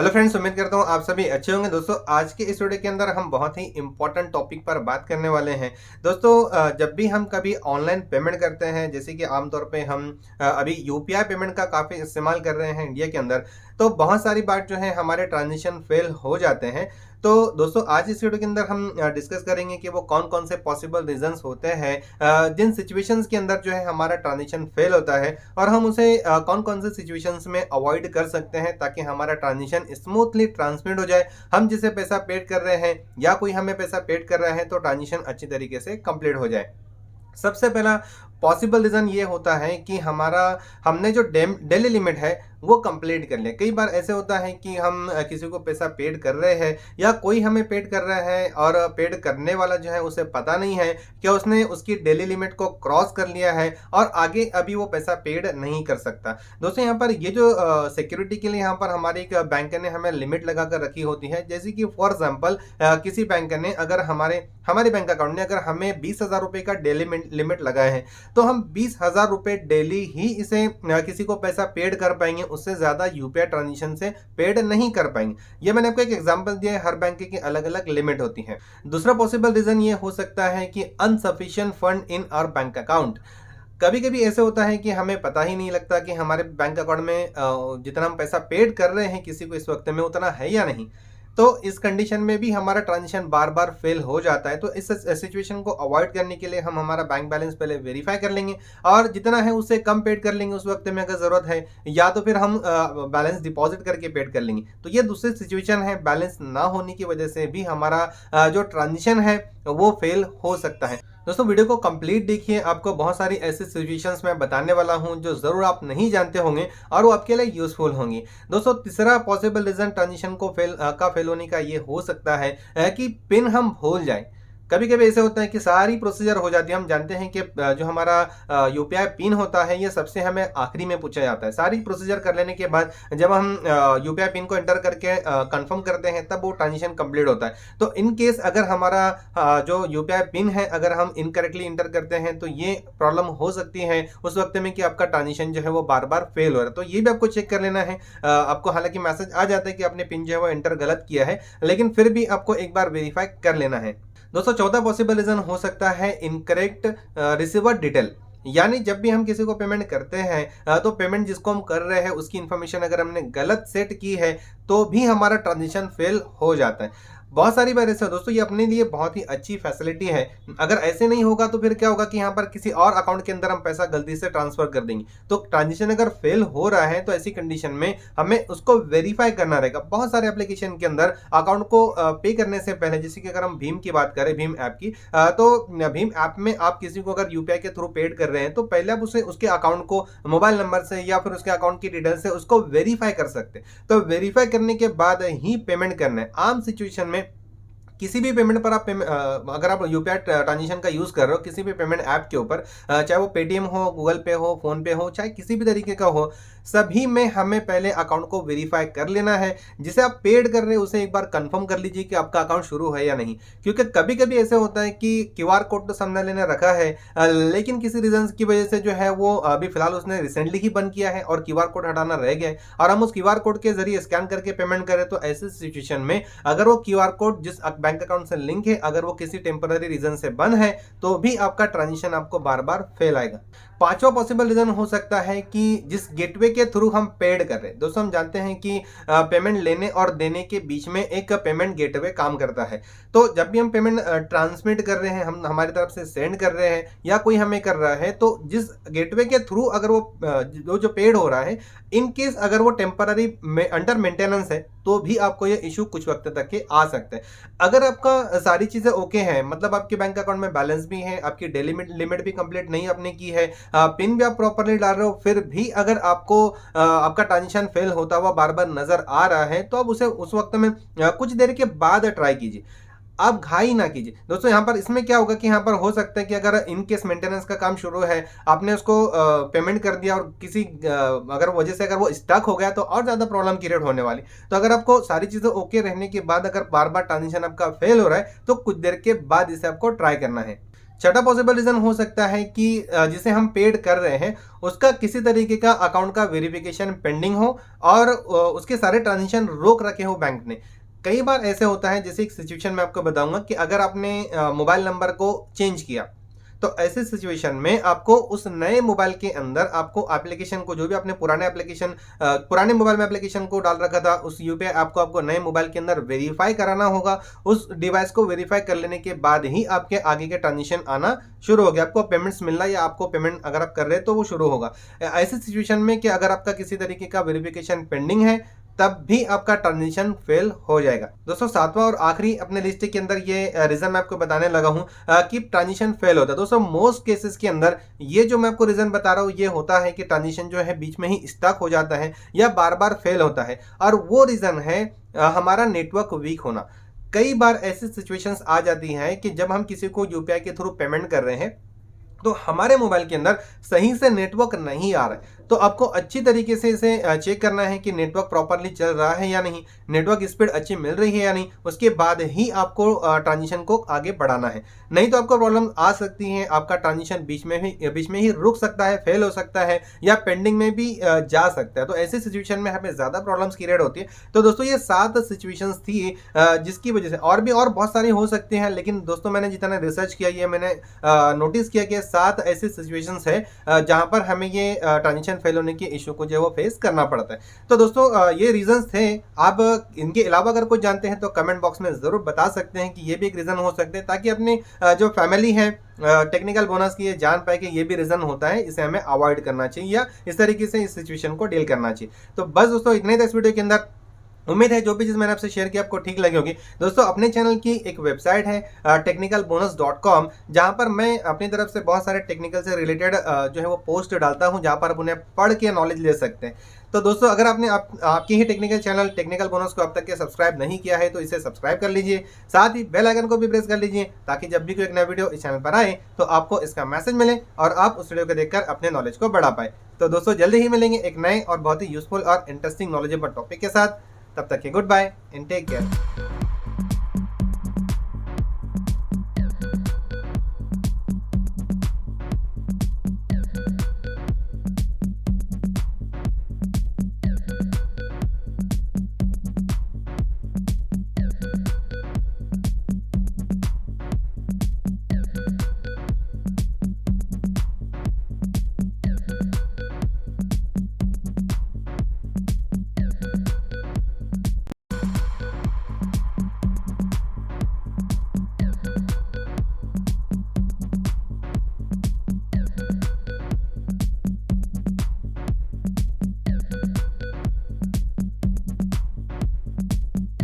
Hello friends, उम्मीद करता हूँ आप सभी अच्छे होंगे। दोस्तों, आज के इस वीडियो के अंदर हम बहुत ही इंपॉर्टेंट टॉपिक पर बात करने वाले हैं। दोस्तों, जब भी हम कभी ऑनलाइन पेमेंट करते हैं, जैसे कि आमतौर पे हम अभी यूपीआई पेमेंट का काफ़ी इस्तेमाल कर रहे हैं इंडिया के अंदर, तो बहुत सारी बार जो है हमारे ट्रांजेक्शन फेल हो जाते हैं। तो दोस्तों, आज इस वीडियो के अंदर हम डिस्कस करेंगे कि वो कौन कौन से पॉसिबल रीजंस होते हैं जिन सिचुएशंस के अंदर जो है हमारा ट्रांजेक्शन फेल होता है, और हम उसे कौन कौन से सिचुएशंस में अवॉइड कर सकते हैं ताकि हमारा ट्रांजेक्शन स्मूथली ट्रांसमिट हो जाए। हम जिसे पैसा पेड कर रहे हैं या कोई हमें पैसा पेड कर रहा है तो ट्रांजेक्शन अच्छी तरीके से कंप्लीट हो जाए। सबसे पहला पॉसिबल रीज़न ये होता है कि हमारा हमने जो डेली लिमिट है वो कंप्लीट कर लिया। कई बार ऐसे होता है कि हम किसी को पैसा पेड कर रहे हैं या कोई हमें पेड कर रहा है और पेड करने वाला जो है उसे पता नहीं है कि उसने उसकी डेली लिमिट को क्रॉस कर लिया है और आगे अभी वो पैसा पेड नहीं कर सकता। दोस्तों, यहाँ पर ये जो सिक्योरिटी के लिए यहाँ पर हमारी एक बैंक ने हमें लिमिट लगा कर रखी होती है। जैसे कि फॉर एग्जाम्पल किसी बैंक ने अगर हमारे बैंक अकाउंट ने अगर हमें 20,000 रुपये का डेली लिमिट लगाए हैं, तो हम 20,000 रुपये डेली ही इसे किसी को पैसा पेड कर पाएंगे, उससे ज़्यादा यूपीआई ट्रांजेक्शन से पेड नहीं कर पाएंगे। ये मैंने आपको एक एग्जांपल दिया है, हर बैंक की अलग अलग लिमिट होती है। दूसरा पॉसिबल रीज़न ये हो सकता है कि insufficient fund in our bank account. कभी कभी ऐसे होता है कि हमें पता ही नहीं लगता कि हमारे बैंक अकाउंट में जितना हम पैसा पेड कर रहे हैं किसी को इस वक्त में उतना है या नहीं। तो इस कंडीशन में भी हमारा ट्रांजेक्शन बार बार फेल हो जाता है। तो इस सिचुएशन को अवॉइड करने के लिए हम हमारा बैंक बैलेंस पहले वेरीफाई कर लेंगे और जितना है उससे कम पेड कर लेंगे उस वक्त में अगर ज़रूरत है, या तो फिर हम बैलेंस डिपॉजिट करके पेड कर लेंगे। तो ये दूसरी सिचुएशन है, बैलेंस ना होने की वजह से भी हमारा जो ट्रांजेक्शन है वो फेल हो सकता है। दोस्तों, वीडियो को कंप्लीट देखिए, आपको बहुत सारी ऐसी सिचुएशंस मैं बताने वाला हूं जो ज़रूर आप नहीं जानते होंगे और वो आपके लिए यूजफुल होंगी। दोस्तों, तीसरा पॉसिबल रीज़न ट्रांजेक्शन को फेल होने का ये हो सकता है कि पिन हम भूल जाएं। कभी कभी ऐसे होता है कि सारी प्रोसीजर हो जाती है। हम जानते हैं कि जो हमारा यूपीआई पिन होता है ये सबसे हमें आखिरी में पूछा जाता है। सारी प्रोसीजर कर लेने के बाद जब हम यूपीआई पिन को एंटर करके कंफर्म करते हैं तब वो ट्रांजेक्शन कंप्लीट होता है। तो इन केस अगर हमारा जो यूपीआई पिन है अगर हम इनकरेक्टली इंटर करते हैं तो ये प्रॉब्लम हो सकती है उस वक्त में कि आपका ट्रांजेक्शन जो है वो बार बार फेल हो रहा है। तो ये भी आपको चेक कर लेना है। आपको हालांकि मैसेज आ जाता है कि आपने पिन जो है वो एंटर गलत किया है, लेकिन फिर भी आपको एक बार वेरीफाई कर लेना है। दोस्तों, चौथा पॉसिबल रीजन हो सकता है इनकरेक्ट रिसीवर डिटेल। यानी जब भी हम किसी को पेमेंट करते हैं तो पेमेंट जिसको हम कर रहे हैं उसकी इन्फॉर्मेशन अगर हमने गलत सेट की है तो भी हमारा ट्रांजेक्शन फेल हो जाता है। बहुत सारी बार ऐसा दोस्तों, ये अपने लिए बहुत ही अच्छी फैसिलिटी है। अगर ऐसे नहीं होगा तो फिर क्या होगा कि यहाँ पर किसी और अकाउंट के अंदर हम पैसा गलती से ट्रांसफर कर देंगे। तो ट्रांजेक्शन अगर फेल हो रहा है तो ऐसी कंडीशन में हमें उसको वेरीफाई करना रहेगा। बहुत सारे एप्लीकेशन के अंदर अकाउंट को पे करने से पहले, जैसे कि अगर हम भीम की बात करें, भीम ऐप की, तो भीम ऐप में आप किसी को अगर यूपीआई के थ्रू पेड कर रहे हैं तो पहले आप उसे उसके अकाउंट को मोबाइल नंबर से या फिर उसके अकाउंट की डिटेल से उसको वेरीफाई कर सकते हैं। तो वेरीफाई करने के बाद ही पेमेंट करना है। आम सिचुएशन में किसी भी पेमेंट पर आप अगर आप यूपीआई ट्रांजेक्शन का यूज़ कर रहे हो किसी भी पेमेंट ऐप के ऊपर, चाहे वो पेटीएम हो, गूगल पे हो, फ़ोन पे हो, चाहे किसी भी तरीके का हो, सभी में हमें पहले अकाउंट को वेरीफाई कर लेना है। जिसे आप पेड कर रहे हैं उसे एक बार कंफर्म कर लीजिए कि आपका अकाउंट शुरू है या नहीं। क्योंकि कभी कभी ऐसे होता है कि क्यूआर कोड तो सामने लेने रखा है, लेकिन किसी रीजन की वजह से जो है वो अभी फिलहाल उसने रिसेंटली ही बंद किया है और क्यूआर कोड हटाना रह गया है और हम उस क्यूआर कोड के जरिए स्कैन करके पेमेंट करें, तो ऐसी सिचुएशन में अगर वो क्यूआर कोड जिस बैंक अकाउंट से लिंक है अगर वो किसी टेम्पररी रीजन से बंद है तो भी आपका ट्रांजेक्शन आपको बार बार फेल आएगा। पांचवा पॉसिबल रीजन हो सकता है कि जिस गेटवे के थ्रू हम पेड कर रहे हैं। दोस्तों, हम जानते हैं कि पेमेंट लेने और देने के बीच में एक पेमेंट गेटवे काम करता है। तो जब भी हम पेमेंट ट्रांसमिट कर रहे हैं, हम हमारी तरफ से सेंड कर रहे हैं या कोई हमें कर रहा है, तो जिस गेटवे के थ्रू अगर वो जो पेड हो रहा है, इन केस अगर वो टेम्पररी अंडर मेंटेनेंस है तो भी आपको ये इशू कुछ वक्त तक के आ सकते हैं। अगर आपका सारी चीज़ें ओके हैं, मतलब आपके बैंक अकाउंट में बैलेंस भी है, आपकी डेली लिमिट भी कंप्लीट नहीं आपने की है, पिन भी आप प्रॉपरली डाल रहे हो, फिर भी अगर आपको आपका ट्रांजेक्शन फेल होता हुआ बार बार नजर आ रहा है तो आप उसे उस वक्त में कुछ देर के बाद ट्राई कीजिए। आप घाई ना कीजिए। दोस्तों, यहाँ पर इसमें क्या होगा कि यहाँ पर हो सकता है कि अगर इन केस मेंटेनेंस का काम शुरू है, आपने उसको पेमेंट कर दिया और किसी अगर वजह से अगर वो स्टक हो गया तो और ज़्यादा प्रॉब्लम क्रिएट होने वाली। तो अगर आपको सारी चीज़ें ओके रहने के बाद अगर बार बार ट्रांजेक्शन आपका फेल हो रहा है तो कुछ देर के बाद इसे आपको ट्राई करना है। छठा पॉसिबल रीज़न हो सकता है कि जिसे हम पेड कर रहे हैं उसका किसी तरीके का अकाउंट का वेरिफिकेशन पेंडिंग हो और उसके सारे ट्रांजेक्शन रोक रखे हो बैंक ने। कई बार ऐसे होता है, जैसे एक सिचुएशन मैं आपको बताऊंगा कि अगर आपने मोबाइल नंबर को चेंज किया तो ऐसे सिचुएशन में आपको उस नए मोबाइल के अंदर आपको एप्लीकेशन को, जो भी आपने पुराने एप्लीकेशन पुराने मोबाइल में एप्लीकेशन को डाल रखा था उस यूपीआई ऐप को आपको नए मोबाइल के अंदर वेरीफाई कराना होगा। उस डिवाइस को वेरीफाई कर लेने के बाद ही आपके आगे के ट्रांजेक्शन आना शुरू हो गया, आपको पेमेंट्स मिलना या आपको पेमेंट अगर आप कर रहे हैं तो वो शुरू होगा। ऐसी सिचुएशन में कि अगर आपका किसी तरीके का वेरिफिकेशन पेंडिंग है तब भी आपका ट्रांजेक्शन फेल हो जाएगा। दोस्तों सातवां और आखिरी अपने लिस्ट के अंदर ये रीजन मैं आपको बताने लगा हूं कि ट्रांजेक्शन फेल होता है। दोस्तों मोस्ट केसेस के अंदर ये जो मैं आपको रीजन बता रहा हूं ये होता है कि ट्रांजेक्शन जो है बीच में ही स्टक हो जाता है या बार बार फेल होता है, और वो रीजन है हमारा नेटवर्क वीक होना। कई बार ऐसी सिचुएशंस आ जाती हैं कि जब हम किसी को यूपीआई के थ्रू पेमेंट कर रहे हैं तो हमारे मोबाइल के अंदर सही से नेटवर्क नहीं आ रहा है, तो आपको अच्छी तरीके से इसे चेक करना है कि नेटवर्क प्रॉपरली चल रहा है या नहीं, नेटवर्क स्पीड अच्छी मिल रही है या नहीं, उसके बाद ही आपको ट्रांजेक्शन को आगे बढ़ाना है। नहीं तो आपको प्रॉब्लम आ सकती है, आपका ट्रांजेक्शन बीच में ही रुक सकता है, फेल हो सकता है या पेंडिंग में भी जा सकता है। तो ऐसे सिचुएशन में हमें ज़्यादा प्रॉब्लम्स क्रिएट होती है। तो दोस्तों ये 7 सिचुएशंस थी जिसकी वजह से और भी और बहुत सारी हो सकती हैं, लेकिन दोस्तों मैंने जितना रिसर्च किया ये मैंने नोटिस किया कि 7 ऐसी सिचुएशंस है जहां पर हमें ये ट्रांजेक्शन फेल होने के इशू को जो है वो फेस करना पड़ता है। तो दोस्तों ये रीजंस थे। आप इनके अलावा अगर कुछ जानते हैं तो कमेंट बॉक्स में ज़रूर बता सकते हैं कि ये भी एक रीज़न हो सकते हैं, ताकि अपनी जो फैमिली है टेक्निकल बोनस की ये जान पाए कि ये भी रीज़न होता है, इसे हमें अवॉइड करना चाहिए या इस तरीके से इस सिचुएशन को डील करना चाहिए। तो बस दोस्तों इतने ही इस वीडियो के अंदर। उम्मीद है जो भी चीज़ मैंने आपसे शेयर की आपको ठीक लगी होगी। दोस्तों अपने चैनल की एक वेबसाइट है technicalbonus.com, जहां पर मैं अपनी तरफ से बहुत सारे टेक्निकल से रिलेटेड जो है वो पोस्ट डालता हूं, जहां पर आप उन्हें पढ़ के नॉलेज ले सकते हैं। तो दोस्तों अगर आपने आपकी ही टेक्निकल चैनल टेक्निकल बोनस को अब तक के सब्सक्राइब नहीं किया है तो इसे सब्सक्राइब कर लीजिए, साथ ही बेल आइकन को भी प्रेस कर लीजिए, ताकि जब भी कोई एक नया वीडियो इस चैनल पर आए तो आपको इसका मैसेज मिले और आप उस वीडियो को देखकर अपने नॉलेज को बढ़ा पाए। तो दोस्तों जल्दी ही मिलेंगे एक नए और बहुत ही यूजफुल और इंटरेस्टिंग नॉलेजेबल टॉपिक के साथ। तब तक के good bye and take care.